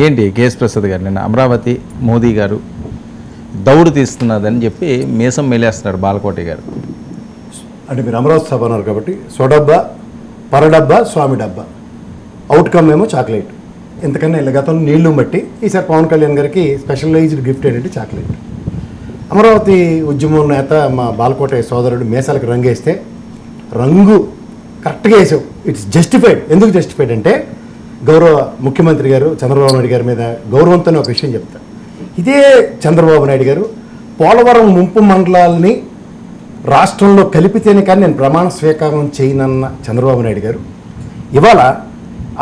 ఏంటి కేఎస్ ప్రసాద్ గారు నిన్న అమరావతి మోదీ గారు దౌడు తీస్తున్నదని చెప్పి మీసం మెలేస్తున్నాడు బాలకోటి గారు. అంటే మీరు అమరావతి సభ అన్నారు కాబట్టి సొడబ్బా పరడబ్బా స్వామి డబ్బా, అవుట్కమ్ ఏమో చాక్లెట్. ఎంతకన్నా ఇలా గతంలో నీళ్లు బట్టి ఈసారి పవన్ కళ్యాణ్ గారికి స్పెషలైజ్డ్ గిఫ్ట్ ఏంటంటే చాక్లెట్. అమరావతి ఉద్యమం నేత మా బాలకోట సోదరుడు మీసాలకు రంగు వేస్తే రంగు కరెక్ట్గా వేసావు. It's justified. ఎందుకు జస్టిఫైడ్ అంటే గౌరవ ముఖ్యమంత్రి గారు చంద్రబాబు నాయుడు గారి మీద గౌరవంతోనే ఒక విషయం చెప్తారు. ఇదే చంద్రబాబు నాయుడు గారు పోలవరం ముంపు మండలాల్ని రాష్ట్రంలో కలిపితేనే కానీ నేను ప్రమాణ స్వీకారం చేయనన్న చంద్రబాబు నాయుడు గారు ఇవాళ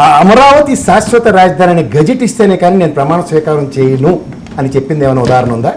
ఆ అమరావతి శాశ్వత రాజధానిని గజెట్ ఇస్తేనే కానీ నేను ప్రమాణ స్వీకారం చేయను అని చెప్పింది ఏమైనా ఉదాహరణ ఉందా?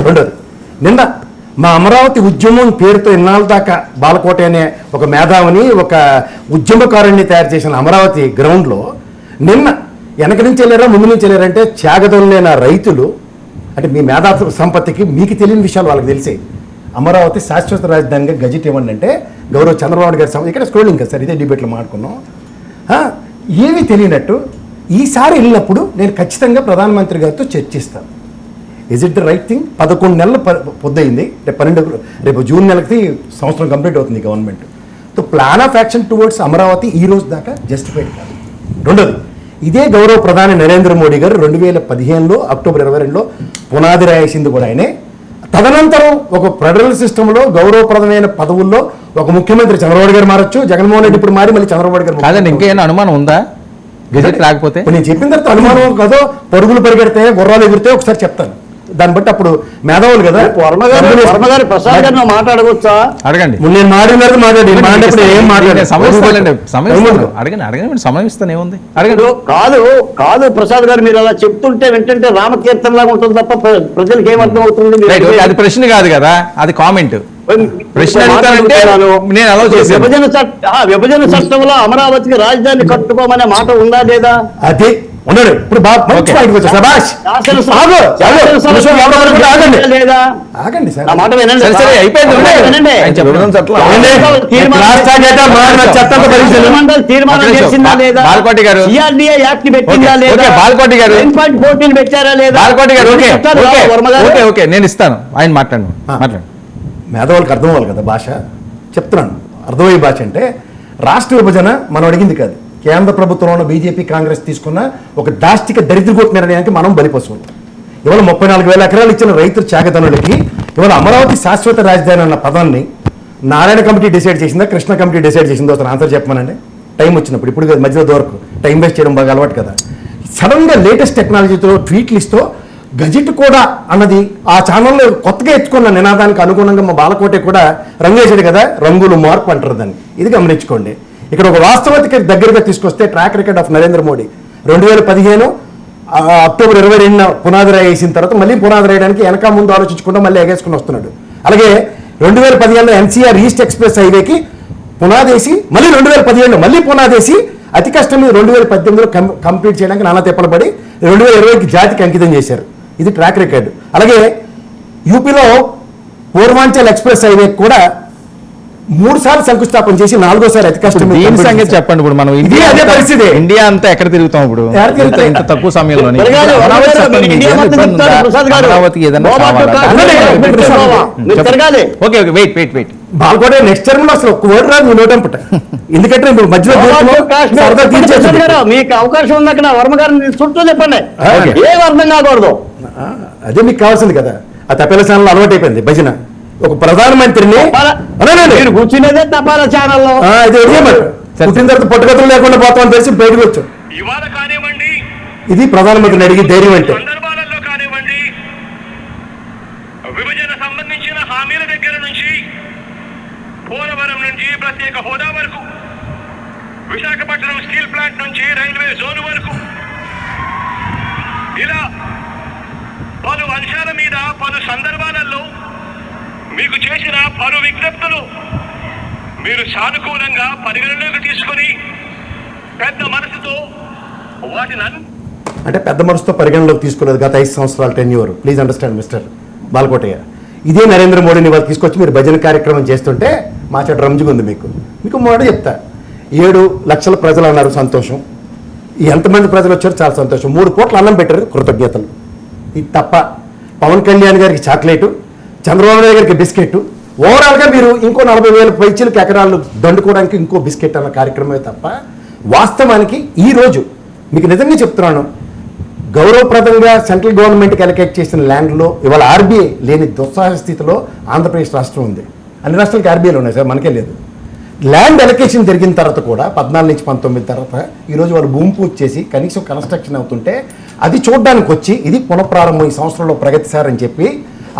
రెండోది, నిన్న మా అమరావతి ఉద్యమం పేరుతో ఇన్నాళ్ళ దాకా బాలకోట అనే ఒక మేధావిని ఒక ఉద్యమకారుణ్ణి తయారు చేసిన అమరావతి గ్రౌండ్లో నిన్న వెనక నుంచి వెళ్ళారా ముందు నుంచి వెళ్ళారంటే త్యాగదనులైన రైతులు, అంటే మీ మేధా సంపత్తికి మీకు తెలియని విషయాలు వాళ్ళకి తెలిసే అమరావతి శాశ్వత రాజధానిగా గజెట్ ఇవ్వండి అంటే గౌరవ చంద్రబాబు గారి ఇక్కడ స్క్రోలింగ్ కదా సార్, ఇదే డిబేట్లో మాట్లాడుకున్నాం. ఏమీ తెలియనట్టు ఈసారి వెళ్ళినప్పుడు నేను ఖచ్చితంగా ప్రధానమంత్రి గారితో చర్చిస్తాను. Is it the right thing? 11 నెలలు పొద్దయింది, రేపు జూన్ నెలకి సంవత్సరం కంప్లీట్ అవుతుంది government. So plan of action towards Amaravati ఈ రోజు దాకా జస్టిఫైడ్ కాదు. రెండోది, ఇదే గౌరవ ప్రధాని నరేంద్ర మోడీ గారు 2015లో అక్టోబర్ 22లో పునాది రాయేసింది కూడా ఆయనే. తదనంతరం ఒక ఫెడరల్ సిస్టంలో గౌరవప్రదమైన పదవుల్లో ఒక ముఖ్యమంత్రి చంద్రబాబు గారు మారచ్చు, జగన్మోహన్ రెడ్డి ఇప్పుడు మారి మళ్ళీ చంద్రబాబు గారు కాదండి. ఇంకేమైనా అనుమానం ఉందా గెజెట్ రాకపోతే? నేను చెప్పిన తర్వాత అనుమానం కాదో పరుగులు పరిగెడితే గుర్రాలు ఎగిరితే ఒకసారి చెప్తాను. దాన్ని బట్టి అప్పుడు మేధావులు కదా ప్రసాద్ గారు మాట్లాడవచ్చా? అడగండి. నేను మాట్లాడినది మాట్లాడి ఏం మాట్లాడే అడగండి, సమయం ఇస్తాను ఏముంది అడగండి. కాదు ప్రసాద్ గారు, మీరు అలా చెప్తుంటే వింటుంటే రామకీర్తన లాగా ఉంటుంది తప్ప ప్రజలకు ఏమర్థం అవుతుంది? అది ప్రశ్న కాదు కదా, అది కామెంట్. విభజన చట్టంలో అమరావతికి రాజధాని కట్టుకోమనే మాట ఉందా లేదా? అదే ఉన్నాడు. ఇప్పుడు తీర్మానం చేసిందా లేదా? బాలకోటి గారు సిఆర్డీఏ యాక్ట్ పెట్టిందా లేదా? బాలకోటి గారు పోటీలు పెట్టారా లేదా? బాలకోటి గారు ఓకే నేను ఇస్తాను, ఆయన మాట్లాడు. మేధావులకు అర్థం అవ్వాలి కదా భాష, చెప్తున్నాను. అర్థమయ్యే భాష అంటే రాష్ట్ర విభజన మనం అడిగింది కాదు. కేంద్ర ప్రభుత్వంలో బీజేపీ కాంగ్రెస్ తీసుకున్న ఒక దాష్టిక దరిద్రగోటు నిర్ణయానికి మనం బలిపశువులు. ఇవాళ 34,000 ఎకరాలు ఇచ్చిన రైతు త్యాగదనులకి ఇవాళ అమరావతి శాశ్వత రాజధాని అన్న పదాన్ని నారాయణ కమిటీ డిసైడ్ చేసిందా, కృష్ణ కమిటీ డిసైడ్ చేసిందో అతను ఆన్సర్ చెప్పమనండి. టైం వచ్చినప్పుడు, ఇప్పుడు మధ్యలో దొరకు టైం వేస్ట్ చేయడం బాగా అలవాటు కదా. సడన్గా లేటెస్ట్ టెక్నాలజీతో ట్వీట్ లిస్ట్తో గజెట్ కూడా అన్నది ఆ ఛానల్లో కొత్తగా ఎత్తుకున్న నినాదానికి అనుగుణంగా మా బాలకోటే కూడా రంగేశాడు కదా, రంగులు మార్పు అంటారు దాన్ని. ఇది గమనించుకోండి. ఇక్కడ ఒక వాస్తవిక దగ్గరగా తీసుకొస్తే track record of Narendra Modi 2015 October 22న పునాది రాయి వేసిన తర్వాత మళ్ళీ పునాది రాయడానికి వెనక ముందు ఆలోచించకుండా మళ్ళీ ఎగేసుకుని వస్తున్నాడు. అలాగే 2015లో ఎన్సీఆర్ ఈస్ట్ ఎక్స్ప్రెస్ హైవేకి పునాదేసి మళ్ళీ 2017లో మళ్ళీ పునాదేసి అతి కష్టం 2018లో కంప్లీట్ చేయడానికి నానా తిప్పలపడి 2020కి జాతికి అంకితం చేశారు. ఇది ట్రాక్ రికార్డు. అలాగే యూపీలో పూర్వాంచల్ ఎక్స్ప్రెస్ హైవే కూడా 3 సార్లు శంకుస్థాపన చేసి 4వ అతి కష్టం. సంగతి చెప్పండి. ఇప్పుడు మనం అదే పరిస్థితి. ఇండియా అంతా ఎక్కడ తిరుగుతాం ఇప్పుడు ఇంత తక్కువ సమయంలో? బాల్కోటే నెక్స్ట్ టర్మ్ లో అసలు ఒక్క వర్డ్ రాదు మీ నోటంపట. ఎందుకంటే మధ్యలో మీకు అవకాశం ఉంది అక్కడ వర్మ గారిని చుట్టూ చెప్పండి, ఏం అర్థం కాకూడదు. అదే మీకు కావాల్సింది కదా. ఆ తప్పేల ఛానల్ అలవాటు అయిపోయింది భజన. ఒక ప్రధానమంత్రిని కూర్చునేదే తపాలా ఛానల్లో పుట్టిన తర్వాత పుట్టగతులు లేకుండా పోతామని తెలిసి బయటకు వచ్చాం. ఇది ప్రధానమంత్రిని అడిగి ధైర్యం అంటే. విభజన సంబంధించిన హామీల దగ్గర నుంచి పోలవరం నుంచి ప్రత్యేక హోదా వరకు, విశాఖపట్నం స్టీల్ ప్లాంట్ నుంచి రైల్వే జోన్ వరకు, ఇలా పలు అంశాల మీద పలు సందర్భాలలో మీకు చేసిన పలు విజ్ఞప్తులు మీరు సానుకూలంగా పరిగణలోకి తీసుకుని పెద్ద మనసుతో వాటిని అంటే పెద్ద మనసుతో పరిగణలోకి తీసుకోలేదు గత 5 సంవత్సరాల tenure. Please understand mister Balakotaiah. ఇదే నరేంద్ర మోడీని వాళ్ళు తీసుకొచ్చి మీరు భజన కార్యక్రమం చేస్తుంటే మా చెడు రంజుకుంది. మీకు మాట చెప్తా, 7 లక్షల ప్రజలు అన్నారు సంతోషం. ఎంతమంది ప్రజలు వచ్చారో చాలా సంతోషం. 3 కోట్ల అన్నం పెట్టారు, కృతజ్ఞతలు. ఇది తప్ప పవన్ కళ్యాణ్ గారికి చాక్లెట్, చంద్రబాబు నాయుడు గారికి బిస్కెట్, ఓవరాల్గా మీరు ఇంకో 40,000 పైచీలకు ఎకరాలు దండుకోవడానికి ఇంకో బిస్కెట్ అన్న కార్యక్రమమే తప్ప వాస్తవానికి ఈరోజు మీకు నిజంగా చెప్తున్నాను, గౌరవప్రదంగా సెంట్రల్ గవర్నమెంట్కి అలొకేట్ చేసిన ల్యాండ్లో ఇవాళ ఆర్బీఐ లేని దుస్సాహ స్థితిలో ఆంధ్రప్రదేశ్ రాష్ట్రం ఉంది. అన్ని రాష్ట్రాలకి ఆర్బీఐలు ఉన్నాయి సార్, మనకే లేదు. ల్యాండ్ అలొకేషన్ జరిగిన తర్వాత కూడా 14 నుంచి 19 తర్వాత ఈరోజు వాళ్ళు భూమి పూజ చేసి కనీసం కన్స్ట్రక్షన్ అవుతుంటే అది చూడడానికి వచ్చి ఇది పునఃప్రారంభం ఈ సంవత్సరంలో ప్రగతి సార్ అని చెప్పి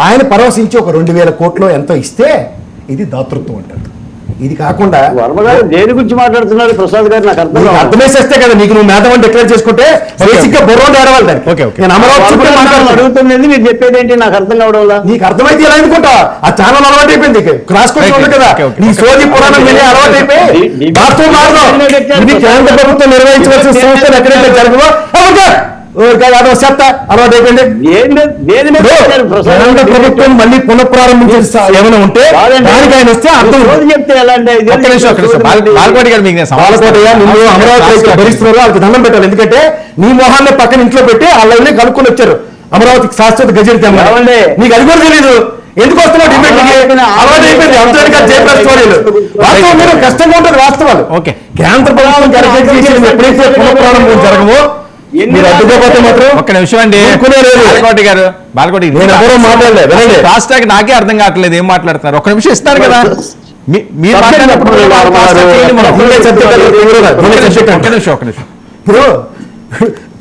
ఆయన పరవశించి ఒక 2,000 కోట్లు ఎంతో ఇస్తే ఇది దాతృత్వం అంటారు. ఇది కాకుండా వర్మ గారు దేని గురించి మాట్లాడుతున్నారు ప్రసాద్ గారు? నాకు అర్థం కాదు. అర్థమేసేస్తే కదా నీకు నువ్వు మేధావని డిక్లేర్ చేసుకుంటే బేసిక్ గా బుర్రోడు ఏడవాలి దానికి. నేను అమరావతి అడుగుతున్నది మీరు చెప్పేది ఏంటి నాకు అర్థం కావడం. నీకు అర్థమైతే ఎలా అనుకుంటా ఆ ఛానల్ అలవాటు అయిపోయింది, క్రాస్ క్వశ్చన్ ఉంది కదా నీ సోది పురాణం వెళ్ళి అలవాటు అయిపోయి వాస్తవం మారదు. ఇది కేంద్ర ప్రభుత్వం నిర్వహించవలసిన సంస్థలు ఎక్కడైతే జరగవో అలవాటు అయిపోయింది. కేంద్ర ప్రభుత్వం మళ్ళీ పునఃప్రారంభించే ఏమైనా ఉంటే దానికి ఆయన వస్తే అర్థం చెప్తే ఎలా అంటే అమరావతి భరిస్తున్నారు వాళ్ళకి దండం పెట్టాలి. ఎందుకంటే నీ మొహాన్ని పక్కన ఇంట్లో పెట్టి వాళ్ళని కనుక్కొని వచ్చారు అమరావతికి శాశ్వత గజెట్ తెమ్మండి. నీకు అది కూడా తెలీదు ఎందుకు వస్తున్నావు డిబేట్ అలవాటు అయిపోయింది. వాస్తవం మీరు కష్టంగా ఉంటుంది వాస్తవాలు. ఓకే కేంద్ర ప్రభుత్వం ఎప్పుడైతే పునఃప్రారంభం జరగవో మీరు అడ్డుకోకపోతే మాత్రం ఒక్క నిమిషం అండి బాలకోటి గారు, బాలకోటి నేను ఎవరో మాట్లాడలేదు రాష్ట్రానికి నాకే అర్థం కావట్లేదు ఏం మాట్లాడుతున్నారు. ఒక్క నిమిషం ఇస్తారు కదా మీరు ఇప్పుడు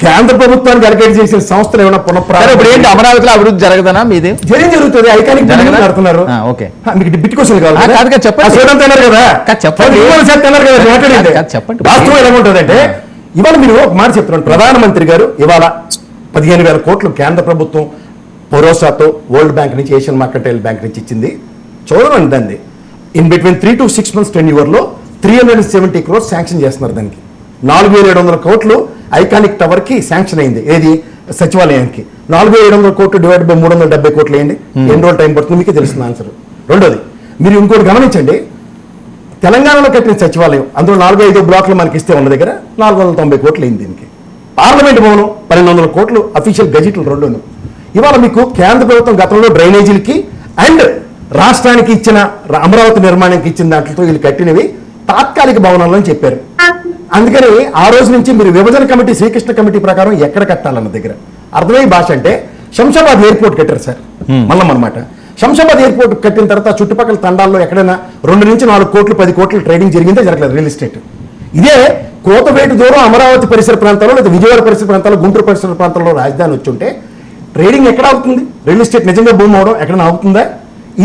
కేంద్ర ప్రభుత్వానికి అలకేట్ చేసిన సంస్థలు ఏమైనా పునఃప్రారంభం ఇప్పుడు ఏంటి అమరావతిలో అభివృద్ధి జరగదనా మీది? జరుగుతుంది. ఐకానిక్ జరుగుతున్నారు. ఓకే మీకు బిట్ క్వశ్చన్ కావాలి చెప్పండి చెప్పండి. వాస్తవం ఎలా ఉంటుందంటే ఇవాళ మీరు ఒక మాట చెప్తున్నాను, ప్రధానమంత్రి గారు ఇవాళ 15,000 కోట్లు కేంద్ర ప్రభుత్వం భరోసాతో వరల్డ్ బ్యాంక్ నుంచి, ఏషియన్ మార్కెటైల్ బ్యాంక్ నుంచి ఇచ్చింది. చూడండి దాన్ని in between 3 to 6 months టెన్యూర్లో 370 crores sanction చేస్తున్నారు. దానికి 4,700 కోట్లు ఐకానిక్ టవర్కి శాంక్షన్ అయింది. ఏది సచివాలయానికి 4,700 కోట్లు డివైడ్ బై 370 కోట్లు వేయండి, ఎన్ని రోజులు టైం పడుతుంది మీకే తెలుస్తుంది ఆన్సర్. రెండోది మీరు ఇంకోటి గమనించండి, తెలంగాణలో కట్టిన సచివాలయం అందులో 4-5 బ్లాక్లు మనకి ఇస్తే ఉన్న దగ్గర 490 కోట్లు అయింది. దీనికి పార్లమెంట్ భవనం 1,200 కోట్లు అఫీషియల్ గజెట్లు రెండును. ఇవాళ మీకు కేంద్ర ప్రభుత్వం గతంలో డ్రైనేజీలకి అండ్ రాష్ట్రానికి ఇచ్చిన అమరావతి నిర్మాణానికి ఇచ్చిన దాంట్లో వీళ్ళు కట్టినవి తాత్కాలిక భవనాలు అని చెప్పారు. అందుకని ఆ రోజు నుంచి మీరు విభజన కమిటీ, శ్రీకృష్ణ కమిటీ ప్రకారం ఎక్కడ కట్టాలన్న దగ్గర అర్థమయ్యే భాష అంటే శంషాబాద్ ఎయిర్పోర్ట్ కట్టారు సార్ మల్లం అనమాట. శంషాబాద్ ఎయిర్పోర్ట్ కట్టిన తర్వాత చుట్టుపక్కల తండాల్లో ఎక్కడైనా 2 నుంచి 4 కోట్లు 10 కోట్లు ట్రేడింగ్ జరిగిందే జరగలేదు రియల్ ఎస్టేట్. ఇదే కోతవేటు దూరం అమరావతి పరిసర ప్రాంతాల్లో లేదా విజయవాడ పరిసర ప్రాంతాల్లో, గుంటూరు పరిసర ప్రాంతాల్లో రాజధాని వచ్చుంటే ట్రేడింగ్ ఎక్కడ అవుతుంది? రియల్ ఎస్టేట్ నిజంగా భూమి అవడం ఎక్కడైనా అవుతుందా?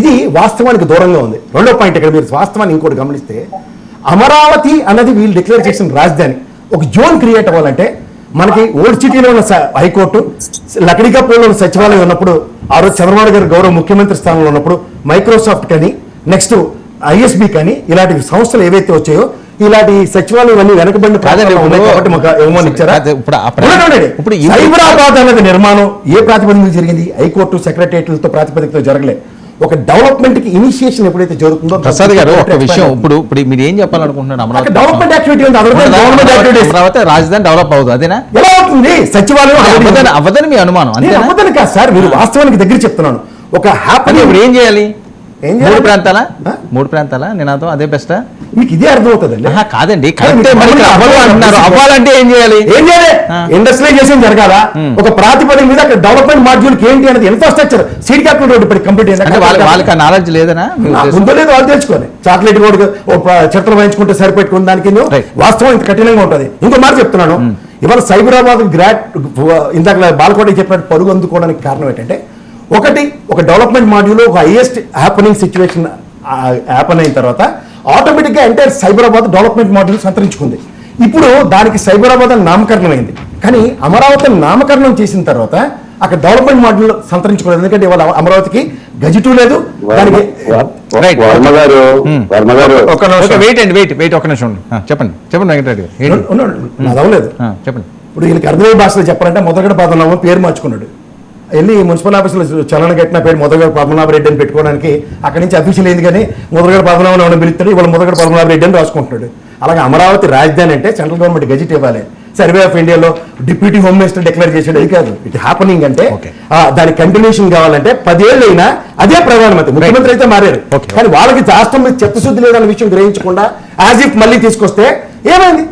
ఇది వాస్తవానికి దూరంగా ఉంది. రెండో పాయింట్ ఇక్కడ మీరు వాస్తవాన్ని ఇంకోటి గమనిస్తే అమరావతి అన్నది వీళ్ళు డిక్లేర్ చేసిన రాజధాని. ఒక జోన్ క్రియేట్ అవ్వాలంటే మనకి ఓల్డ్ సిటీలో ఉన్న హైకోర్టు, లకడికాపూర్లో ఉన్న సచివాలయం ఉన్నప్పుడు ఆ రోజు చంద్రబాబు గారు గౌరవ ముఖ్యమంత్రి స్థానంలో ఉన్నప్పుడు మైక్రోసాఫ్ట్ కానీ నెక్స్ట్ ఐఎస్బి కానీ ఇలాంటి సంస్థలు ఏవైతే వచ్చాయో ఇలాంటి సచివాలయం అన్ని వెనకబడిన సైబరాబాద్ అనేది నిర్మాణం ఏ ప్రాతిపదికన జరిగింది? హైకోర్టు సెక్రటేరియట్లతో ప్రాతిపదికతో జరగలేదు. ఒక డెవలప్మెంట్ కి ఇనిషియేషన్ ఎప్పుడైతే జరుగుతుందో. ప్రసాద్ గారు ఒక విషయం, ఇప్పుడు మీరు ఏం చెప్పాలనుకుంటున్నారు? అమరావతి డెవలప్మెంట్ యాక్టివిటీ ఉంది, అమరావతి రాజధాని డెవలప్ అవుతుంది, అదేనా? ఎలా అవుతుంది? సచివాలయం అవ్వదని మీ అనుమానం? అవ్వదని కాదు సార్, మీరు వాస్తవానికి దగ్గర చెప్తున్నాను. ఒక హ్యాపీ ఇప్పుడు ఏం చేయాలి? 3 ప్రాంతాలా నినాదం అదే బెస్టా? మీకు ఇదే అర్థమవుతుందండి. కాదండి, అవ్వాలంటే ఏం చేయాలి? ఇండస్ట్రియలైజేషన్ జరగాల. ఒక ప్రాతిపదిక మీద అక్కడ డెవలప్మెంట్ మాడ్యూల్ ఏంటి అనేది ఇన్ఫ్రాస్ట్రక్చర్ సీడ్ క్యాపిటల్ రోడ్ ఇప్పుడు కంప్లీట్ అయింది. వాళ్ళకి నాలెడ్జ్ లేదనా? ఉందో లేదు వాళ్ళు తెలుసుకోవాలి. చాక్లెట్ రోడ్ చిత్రం వేయించుకుంటే సరిపెట్టుకుని దానికి వాస్తవం ఇంత కఠినంగా ఉంటుంది. ఇంకో మాట చెప్తున్నాను, ఇవాళ సైబరాబాద్ ఇందాక బాలకోట చెప్పినట్టు పరుగు అందుకోవడానికి కారణం ఏంటంటే ఒక డెవలప్మెంట్ మాడ్యూల్ ఒక హైయెస్ట్ హ్యాపనింగ్ సిచ్యువేషన్ హ్యాపన్ అయిన తర్వాత ఆటోమేటిక్గా ఎంటైర్ సైబరాబాద్ డెవలప్మెంట్ మాడ్యూల్ సంతరించుకుంది. ఇప్పుడు దానికి సైబరాబాద్ అని నామకరణం అయింది. కానీ అమరావతి నామకరణం చేసిన తర్వాత అక్కడ డెవలప్మెంట్ మాడ్యూల్ సంతరించుకోలేదు. ఎందుకంటే ఇవాళ అమరావతికి గజిటు లేదు. దానికి చెప్పండి వెంకటరెడ్డి అదవలేదు. చెప్పండి. ఇప్పుడు వీళ్ళకి అర్థమయ్యే భాషలో చెప్పాలంటే మొదటి పద్మనాభం పేరు మార్చుకున్నాడు. వెళ్ళి మున్సిపల్ ఆఫీసులో చలన కట్టిన పేరు మొదగడ పద్మనాభ రెడ్డి అని పెట్టుకోవడానికి అక్కడి నుంచి అఫీషియల్ అయింది. కానీ మొదగడ పద్మనాభం పిలుస్తాడు, ఇవాళ మొదగడ పద్మనాభ రెడ్డి అని రాసుకుంటున్నాడు. అలాగే అమరావతి రాజధాని అంటే సెంట్రల్ గవర్నమెంట్ గజెట్ ఇవ్వాలి. సర్వే ఆఫ్ ఇండియాలో డిప్యూటీ హోమ్ మినిస్టర్ డిక్లేర్ చేసాడు, అది కాదు. ఇట్ హ్యాపనింగ్ అంటే Okay. దాని కంటిన్యూషన్ కావాలంటే 10 ఏళ్ళైనా అదే ప్రధానమంత్రి, ముఖ్యమంత్రి అయితే మారారు. Okay. కానీ వాళ్ళకి రాష్ట్రం మీద చిత్తశుద్ధి లేదన్న విషయం గ్రహించకుండా యాజ్ ఇఫ్ మళ్ళీ తీసుకొస్తే ఏమైంది?